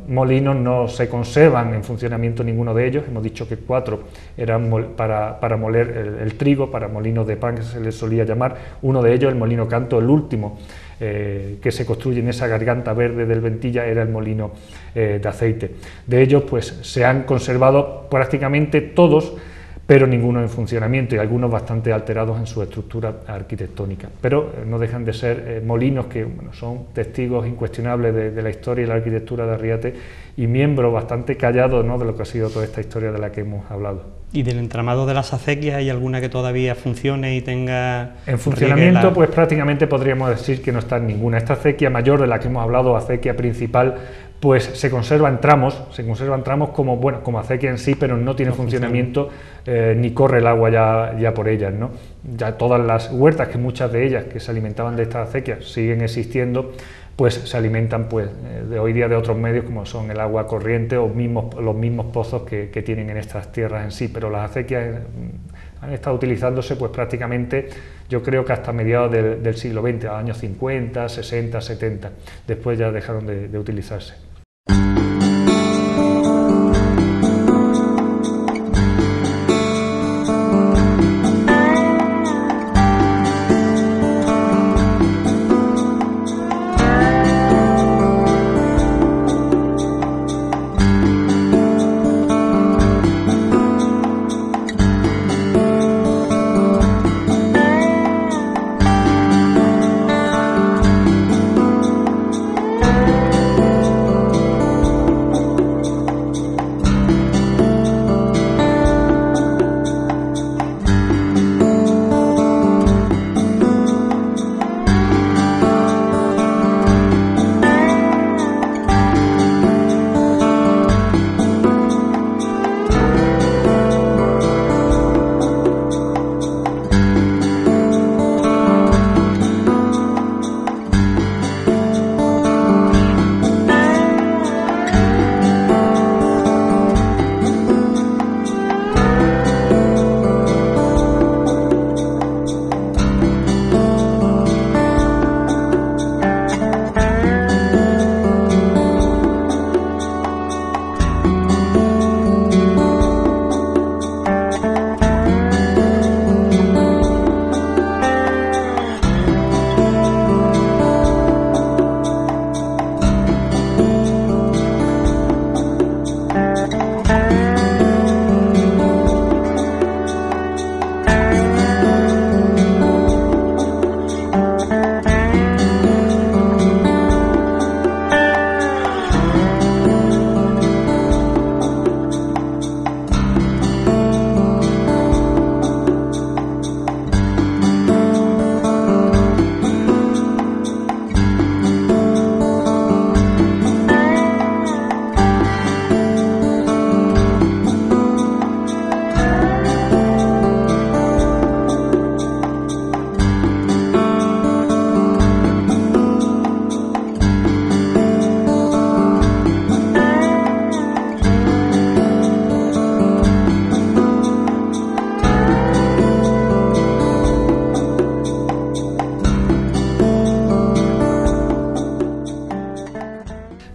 molinos no se conservan en funcionamiento ninguno de ellos. Hemos dicho que 4 eran para moler el trigo, para molinos de pan, que se les solía llamar. Uno de ellos, el molino Canto, el último que se construye en esa garganta verde del Ventilla, era el molino de aceite. De ellos pues se han conservado prácticamente todos, pero ninguno en funcionamiento, y algunos bastante alterados en su estructura arquitectónica. Pero no dejan de ser molinos que son testigos incuestionables de la historia y la arquitectura de Arriate, y miembros bastante callados, ¿no?, de lo que ha sido toda esta historia de la que hemos hablado. ¿Y del entramado de las acequias hay alguna que todavía funcione y tenga...? En funcionamiento, pues prácticamente podríamos decir que no está en ninguna. Esta acequia mayor de la que hemos hablado, acequia principal, pues se conserva en tramos como, bueno, como acequia en sí, pero no tiene funcionamiento ni corre el agua ya por ellas, ¿no? Ya todas las huertas, que muchas de ellas que se alimentaban de estas acequias siguen existiendo, pues se alimentan pues de hoy día de otros medios, como son el agua corriente o los mismos pozos que tienen en estas tierras en sí, pero las acequias han estado utilizándose pues prácticamente, yo creo que hasta mediados del siglo XX, a años 50, 60, 70, después ya dejaron de utilizarse.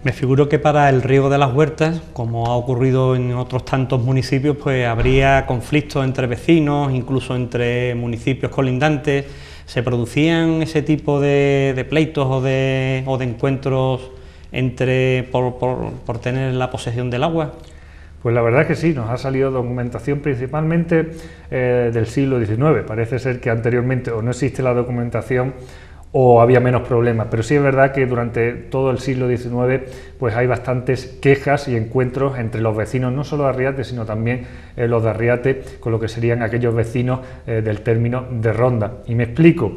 Me figuro que para el riego de las huertas, como ha ocurrido en otros tantos municipios, pues habría conflictos entre vecinos, incluso entre municipios colindantes. ¿Se producían ese tipo de pleitos o de encuentros por tener la posesión del agua? Pues la verdad es que sí, nos ha salido documentación principalmente del siglo XIX. Parece ser que anteriormente o no existe la documentación o había menos problemas, pero sí es verdad que durante todo el siglo XIX pues hay bastantes quejas y encuentros entre los vecinos, no solo de Arriate, sino también los de Arriate, con lo que serían aquellos vecinos del término de Ronda. Y me explico,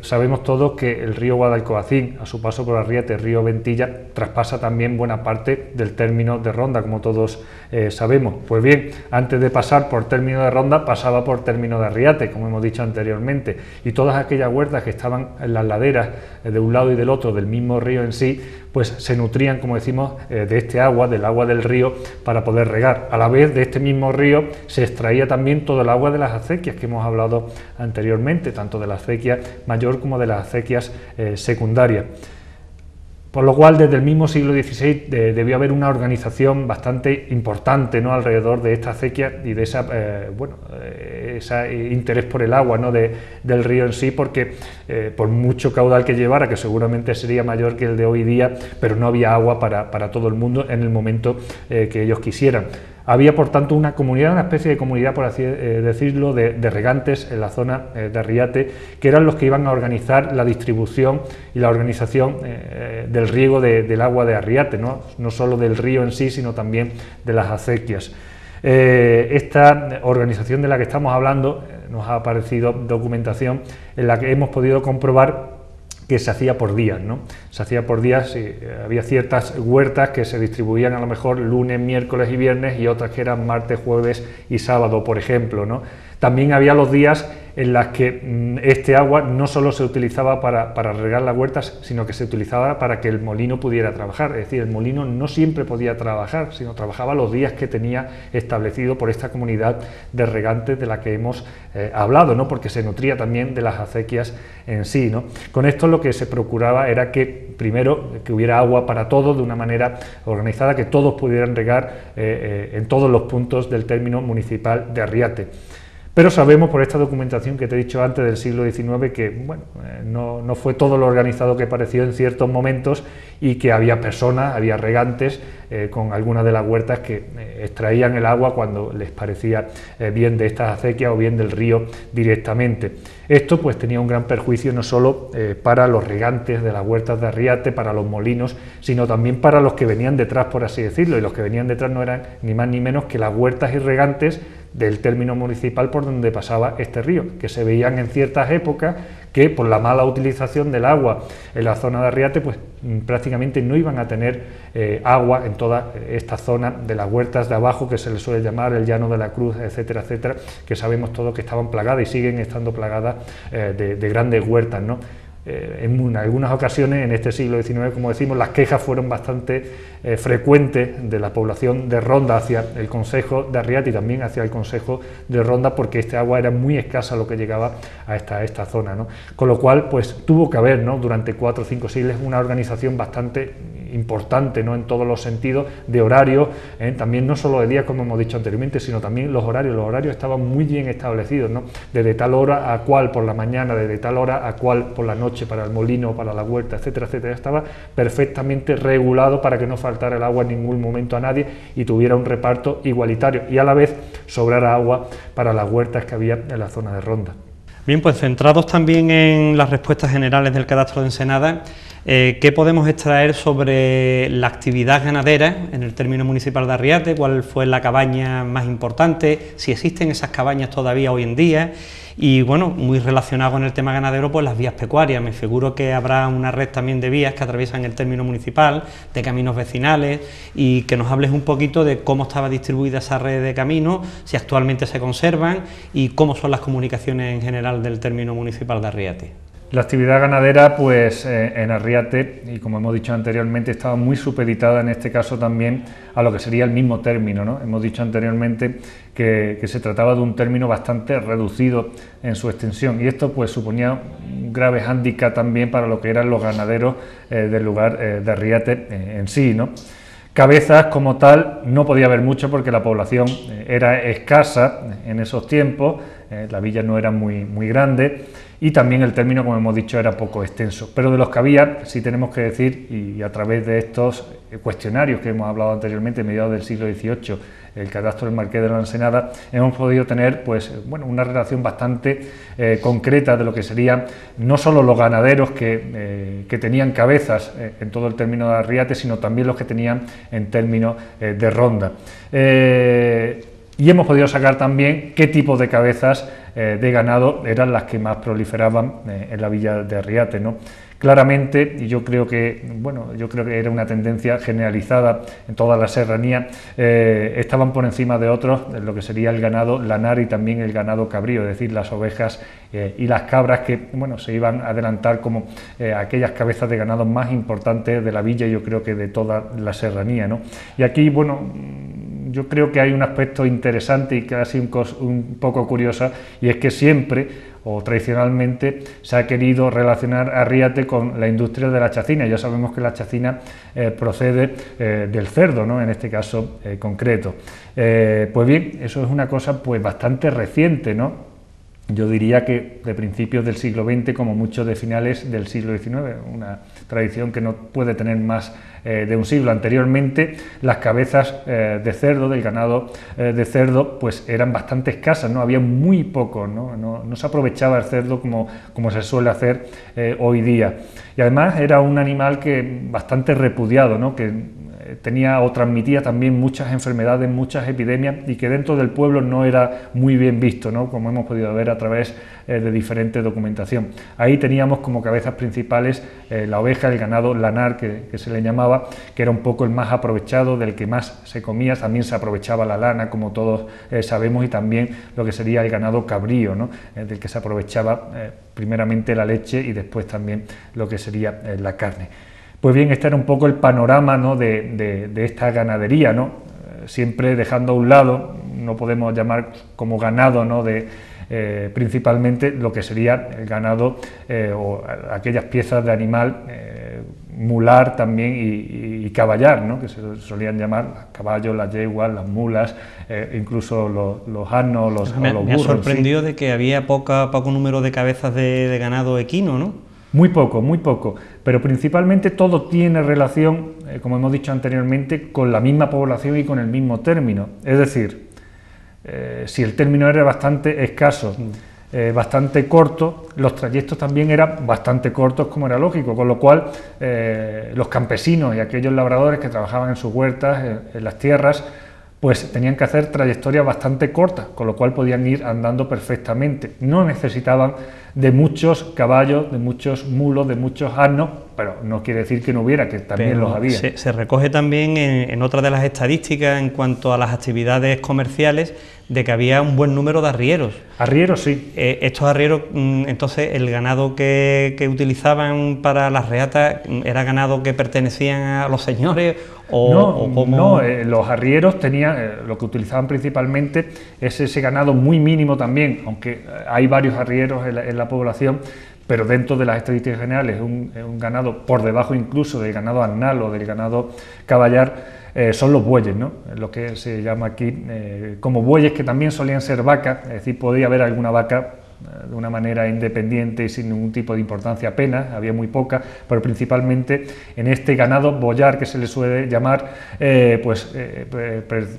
sabemos todos que el río Guadalcoacín, a su paso por Arriate, el río Ventilla, traspasa también buena parte del término de Ronda, como todos sabemos. Pues bien, antes de pasar por término de Ronda, pasaba por término de Arriate, como hemos dicho anteriormente, y todas aquellas huertas que estaban en las laderas de un lado y del otro del mismo río en sí, pues se nutrían, como decimos, de este agua, del agua del río, para poder regar. A la vez de este mismo río se extraía también todo el agua de las acequias que hemos hablado anteriormente, tanto de la acequia mayor como de las acequias secundarias. Por lo cual, desde el mismo siglo XVI debió haber una organización bastante importante, ¿no?, alrededor de esta acequia y de ese interés por el agua, ¿no?, del río en sí, porque por mucho caudal que llevara, que seguramente sería mayor que el de hoy día, pero no había agua para todo el mundo en el momento que ellos quisieran. Había, por tanto, una comunidad, una especie de comunidad, por así decirlo, de regantes en la zona de Arriate, que eran los que iban a organizar la distribución y la organización del riego del agua de Arriate, no solo del río en sí, sino también de las acequias. Esta organización de la que estamos hablando, nos ha aparecido documentación en la que hemos podido comprobar que se hacía por días, ¿no? Se hacía por días, y había ciertas huertas que se distribuían a lo mejor lunes, miércoles y viernes, y otras que eran martes, jueves y sábado, por ejemplo, ¿no? También había los días en los que este agua no solo se utilizaba para regar las huertas, sino que se utilizaba para que el molino pudiera trabajar. Es decir, el molino no siempre podía trabajar, sino trabajaba los días que tenía establecido por esta comunidad de regantes de la que hemos hablado, ¿no?, porque se nutría también de las acequias en sí, ¿no? Con esto lo que se procuraba era que, primero, que hubiera agua para todos de una manera organizada, que todos pudieran regar en todos los puntos del término municipal de Arriate. Pero sabemos por esta documentación que te he dicho antes del siglo XIX que bueno, no fue todo lo organizado que pareció en ciertos momentos, y que había personas, había regantes con algunas de las huertas que extraían el agua cuando les parecía bien de estas acequias o bien del río directamente. Esto pues tenía un gran perjuicio no solo para los regantes de las huertas de Arriate, para los molinos, sino también para los que venían detrás, por así decirlo, y los que venían detrás no eran ni más ni menos que las huertas y regantes del término municipal por donde pasaba este río, que se veían en ciertas épocas que por la mala utilización del agua en la zona de Arriate pues prácticamente no iban a tener agua en toda esta zona de las huertas de abajo, que se les suele llamar el Llano de la Cruz, etcétera, etcétera, que sabemos todos que estaban plagadas y siguen estando plagadas de grandes huertas, ¿no? En algunas ocasiones, en este siglo XIX, como decimos, las quejas fueron bastante frecuentes de la población de Ronda hacia el concejo de Arriate y también hacia el concejo de Ronda, porque este agua era muy escasa lo que llegaba a esta zona, ¿no? Con lo cual, pues tuvo que haber, ¿no?, durante 4 o 5 siglos una organización bastante importante, ¿no?, en todos los sentidos, de horario, también no solo de día, como hemos dicho anteriormente, sino también los horarios estaban muy bien establecidos, ¿no?, desde tal hora a cual por la mañana, desde tal hora a cual por la noche, para el molino, para la huerta, etcétera, etcétera. Estaba perfectamente regulado para que no faltara el agua en ningún momento a nadie y tuviera un reparto igualitario, y a la vez sobrara agua para las huertas que había en la zona de Ronda. Bien, pues centrados también en las respuestas generales del Catastro de Ensenada, ¿qué podemos extraer sobre la actividad ganadera en el término municipal de Arriate? ¿Cuál fue la cabaña más importante? Si existen esas cabañas todavía hoy en día. Y bueno, muy relacionado con el tema ganadero, pues las vías pecuarias. Me figuro que habrá una red también de vías que atraviesan el término municipal, de caminos vecinales, y que nos hables un poquito de cómo estaba distribuida esa red de caminos, si actualmente se conservan y cómo son las comunicaciones en general del término municipal de Arriate. La actividad ganadera, pues en Arriate, y como hemos dicho anteriormente, estaba muy supeditada en este caso también a lo que sería el mismo término, ¿no? Hemos dicho anteriormente que se trataba de un término bastante reducido en su extensión, y esto pues suponía un grave hándicap también para lo que eran los ganaderos del lugar de Arriate en sí, ¿no? Cabezas como tal no podía haber mucho porque la población era escasa en esos tiempos, la villa no era muy grande, y también el término, como hemos dicho, era poco extenso. Pero de los que había, sí tenemos que decir, y a través de estos cuestionarios que hemos hablado anteriormente, mediados del siglo XVIII, el Catastro del Marqués de la Ensenada, hemos podido tener pues, bueno, una relación bastante concreta de lo que serían no solo los ganaderos que tenían cabezas en todo el término de Arriate, sino también los que tenían en términos de Ronda. Y hemos podido sacar también qué tipo de cabezas de ganado eran las que más proliferaban en la villa de Arriate, ¿no? Claramente, y yo creo que era una tendencia generalizada en toda la serranía, estaban por encima de otros en lo que sería el ganado lanar y también el ganado cabrío, es decir, las ovejas y las cabras, que bueno, se iban a adelantar como aquellas cabezas de ganado más importantes de la villa, y yo creo que de toda la serranía, ¿no? Y aquí, bueno, yo creo que hay un aspecto interesante y casi un poco curioso, y es que siempre, o tradicionalmente se ha querido relacionar Arriate con la industria de la chacina. Ya sabemos que la chacina procede del cerdo, ¿no?, en este caso concreto. Pues bien, eso es una cosa pues bastante reciente, ¿no? Yo diría que de principios del siglo XX, como mucho de finales del siglo XIX, una tradición que no puede tener más de un siglo. Anteriormente, las cabezas de cerdo, del ganado de cerdo, pues eran bastante escasas, ¿no? Había muy poco, no se aprovechaba el cerdo como se suele hacer hoy día. Y además era un animal que bastante repudiado, ¿no?, que tenía o transmitía también muchas enfermedades, muchas epidemias, y que dentro del pueblo no era muy bien visto, ¿no?, como hemos podido ver a través de diferente documentación. Ahí teníamos como cabezas principales la oveja, el ganado lanar, que se le llamaba, que era un poco el más aprovechado, del que más se comía. También se aprovechaba la lana, como todos sabemos, y también lo que sería el ganado cabrío, ¿no?, del que se aprovechaba primeramente la leche y después también lo que sería la carne. Pues bien, este era un poco el panorama, ¿no?, de esta ganadería, ¿no? Siempre dejando a un lado, no podemos llamar como ganado, ¿no?, principalmente lo que sería el ganado o aquellas piezas de animal mular también y caballar, ¿no?, que se solían llamar los caballos, las yeguas, las mulas, incluso los asnos, los burros. Me ha sorprendido, ¿sí?, de que había poco número de cabezas de ganado equino, ¿no? Muy poco, pero principalmente todo tiene relación, como hemos dicho anteriormente, con la misma población y con el mismo término. Es decir, si el término era bastante escaso, bastante corto, los trayectos también eran bastante cortos, como era lógico, con lo cual los campesinos y aquellos labradores que trabajaban en sus huertas, en las tierras, pues tenían que hacer trayectorias bastante cortas, con lo cual podían ir andando perfectamente. No necesitaban de muchos caballos, de muchos mulos, de muchos asnos, pero no quiere decir que no hubiera, que también pero los había. Se recoge también en otra de las estadísticas en cuanto a las actividades comerciales, de que había un buen número de arrieros. Arrieros, sí. Estos arrieros, entonces, el ganado que utilizaban para las reatas, ¿era ganado que pertenecían a los señores? No, los arrieros tenían, lo que utilizaban principalmente es ese ganado muy mínimo también, aunque hay varios arrieros en la población, pero dentro de las estadísticas generales es un ganado por debajo incluso del ganado arnal o del ganado caballar. Son los bueyes, ¿no?, lo que se llama aquí como bueyes, que también solían ser vacas, es decir, podía haber alguna vaca de una manera independiente y sin ningún tipo de importancia apenas, había muy poca, pero principalmente en este ganado boyar, que se le suele llamar,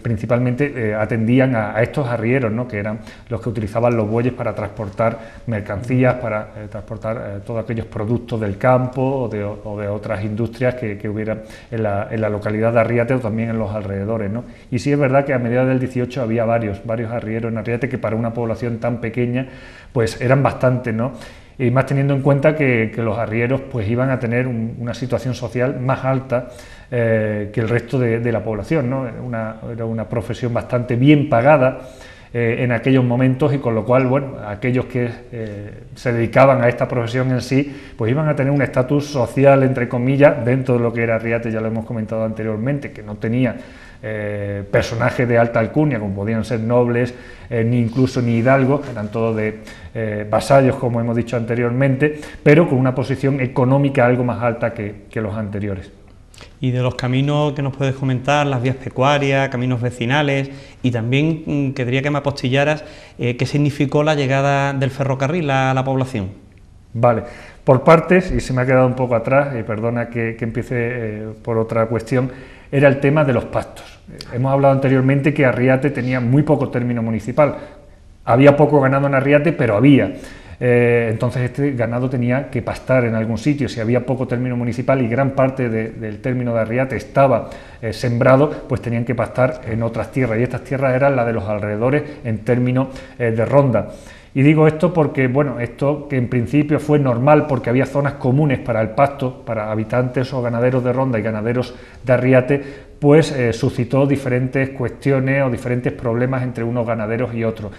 principalmente atendían a estos arrieros, ¿no?, que eran los que utilizaban los bueyes para transportar mercancías, para transportar todos aquellos productos del campo o de otras industrias que hubiera en la localidad de Arriate o también en los alrededores, ¿no? Y sí es verdad que a mediados del 18 había varios arrieros en Arriate, que para una población tan pequeña pues eran bastantes, ¿no? Y más teniendo en cuenta que los arrieros pues iban a tener una situación social más alta que el resto de la población, ¿no? Era una profesión bastante bien pagada en aquellos momentos, y con lo cual, bueno, aquellos que se dedicaban a esta profesión en sí, pues iban a tener un estatus social, entre comillas, dentro de lo que era Arriate. Ya lo hemos comentado anteriormente, que no tenía personajes de alta alcurnia, como podían ser nobles, ni incluso ni hidalgos, eran todos de vasallos, como hemos dicho anteriormente, pero con una posición económica algo más alta que los anteriores. Y de los caminos que nos puedes comentar, las vías pecuarias, caminos vecinales, y también querría que me apostillaras qué significó la llegada del ferrocarril a la población. Vale, por partes, y se me ha quedado un poco atrás, y perdona que empiece por otra cuestión, era el tema de los pastos. Hemos hablado anteriormente que Arriate tenía muy poco término municipal, había poco ganado en Arriate, pero había. Entonces este ganado tenía que pastar en algún sitio. Si había poco término municipal y gran parte del término de Arriate estaba sembrado, pues tenían que pastar en otras tierras, y estas tierras eran las de los alrededores en términos de ronda. Y digo esto porque, bueno, esto que en principio fue normal porque había zonas comunes para el pasto, para habitantes o ganaderos de Ronda y ganaderos de Arriate, pues suscitó diferentes cuestiones o diferentes problemas entre unos ganaderos y otros.